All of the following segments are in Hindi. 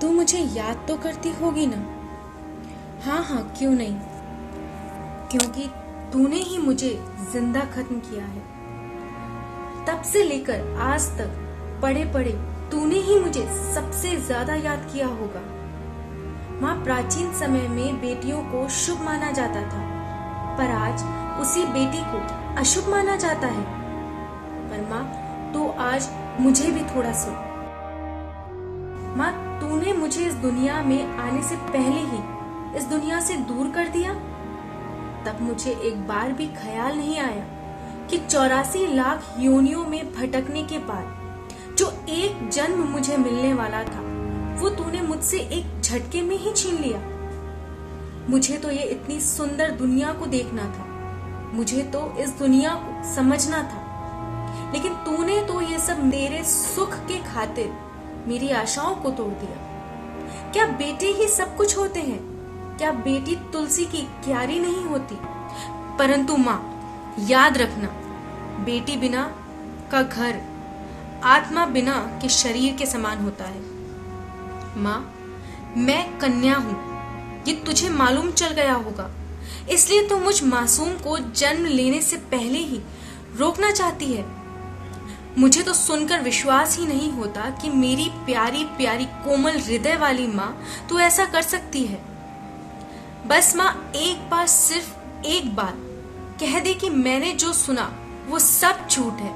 तू मुझे याद तो करती होगी ना? हाँ हाँ, क्यों नहीं, क्योंकि तूने ही मुझे जिंदा खत्म किया है। तब से लेकर आज तक पढ़े पढ़े तूने ही मुझे सबसे ज्यादा याद किया होगा। माँ, प्राचीन समय में बेटियों को शुभ माना जाता था, पर आज उसी बेटी को अशुभ माना जाता है। पर माँ, तू आज मुझे भी थोड़ा सुन। माँ, तूने मुझे इस दुनिया में आने से पहले ही इस दुनिया से दूर कर दिया। तब मुझे एक बार भी ख्याल नहीं आया कि 84 लाख योनियों में भटकने के बाद जो एक जन्म मुझे मिलने वाला था वो तूने मुझसे एक झटके में ही छीन लिया। मुझे तो ये इतनी सुंदर दुनिया को देखना था, मुझे तो इस दुनिया को समझना था, लेकिन तूने तो ये सब मेरे सुख के खातिर मेरी आशाओं को तोड़ दिया। क्या बेटे ही सब कुछ होते हैं? क्या बेटी तुलसी की क्यारी नहीं होती? परंतु माँ, याद रखना, बेटी बिना का घर आत्मा बिना के शरीर के समान होता है। माँ, मैं कन्या हूँ, ये तुझे मालूम चल गया होगा, इसलिए तो मुझ मासूम को जन्म लेने से पहले ही रोकना चाहती है। मुझे तो सुनकर विश्वास ही नहीं होता कि मेरी प्यारी प्यारी कोमल हृदय वाली माँ तू ऐसा कर सकती है। बस माँ, एक बार, सिर्फ एक बार कह दे कि मैंने जो सुना वो सब झूठ है।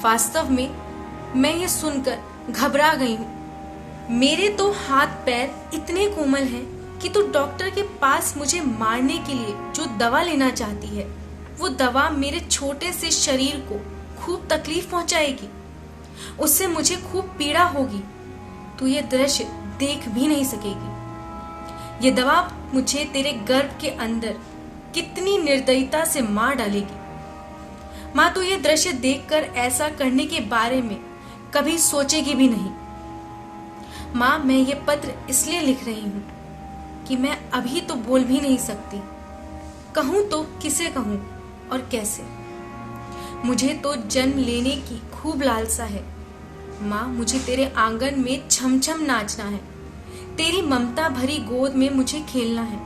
वास्तव में मैं ये सुनकर घबरा गई हूँ। मेरे तो हाथ पैर इतने कोमल हैं कि तू डॉक्टर के पास मुझे मारने के लिए जो दवा लेना चाहती है वो दवा मेरे छोटे से शरीर को खूब तकलीफ पहुंचाएगी, उससे मुझे खूब पीड़ा होगी। तू ये दृश्य देख भी नहीं सकेगी। ये दवा मुझे तेरे गर्भ के अंदर कितनी निर्दयता से मार डालेगी। माँ, तू ये दृश्य देखकर ऐसा करने के बारे में कभी सोचेगी भी नहीं। माँ, मैं ये पत्र इसलिए लिख रही हूँ कि मैं अभी तो बोल भी नहीं सकती। कहूँ तो किसे कहूँ और कैसे? मुझे तो जन्म लेने की खूब लालसा है। माँ, मुझे तेरे आंगन में छम छम नाचना है, तेरी ममता भरी गोद में मुझे खेलना है।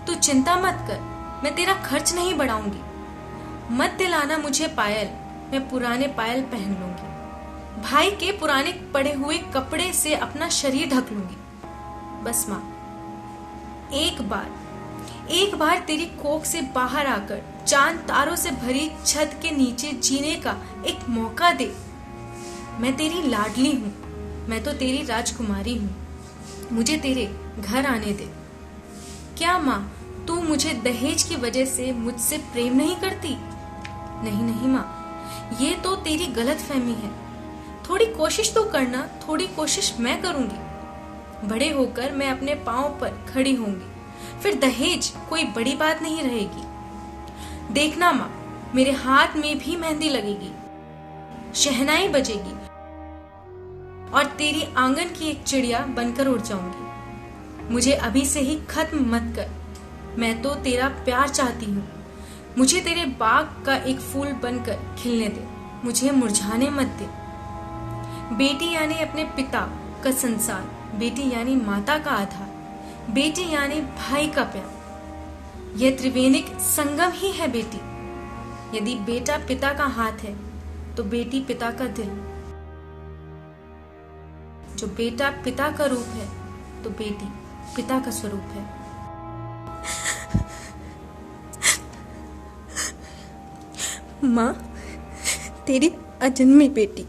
तू चिंता मत कर, मैं तेरा खर्च नहीं बढ़ाऊंगी। मत दिलाना मुझे पायल, मैं पुराने पायल पहन लूंगी। भाई के पुराने पड़े हुए कपड़े से अपना शरीर ढक लूंगी। बस माँ, एक बार तेरी कोख से बाहर आकर चांद तारों से भरी छत के नीचे जीने का एक मौका दे। मैं तेरी लाडली हूँ, मैं तो तेरी राजकुमारी हूँ, मुझे तेरे घर आने दे। क्या माँ, तू मुझे दहेज की वजह से मुझसे प्रेम नहीं करती? नहीं नहीं माँ, ये तो तेरी गलत फहमी है। थोड़ी कोशिश तो करना, थोड़ी कोशिश मैं करूंगी। बड़े होकर मैं अपने पांव पर खड़ी होंगी, फिर दहेज कोई बड़ी बात नहीं रहेगी। देखना माँ, मेरे हाथ में भी मेहंदी लगेगी, शहनाई बजेगी और तेरी आंगन की एक चिड़िया बनकर उड़ जाऊंगी। मुझे अभी से ही खत्म मत कर, मैं तो तेरा प्यार चाहती हूँ। मुझे तेरे बाग का एक फूल बनकर खिलने दे, मुझे मुरझाने मत दे। बेटी यानी अपने पिता का संसार, बेटी यानी माता का आधार, बेटी यानी भाई का प्यार। यह त्रिवेणिक संगम ही है बेटी। यदि बेटा पिता का हाथ है तो बेटी पिता का दिल। जो बेटा पिता का रूप है तो बेटी पिता का स्वरूप है। माँ, तेरी अजन्मी बेटी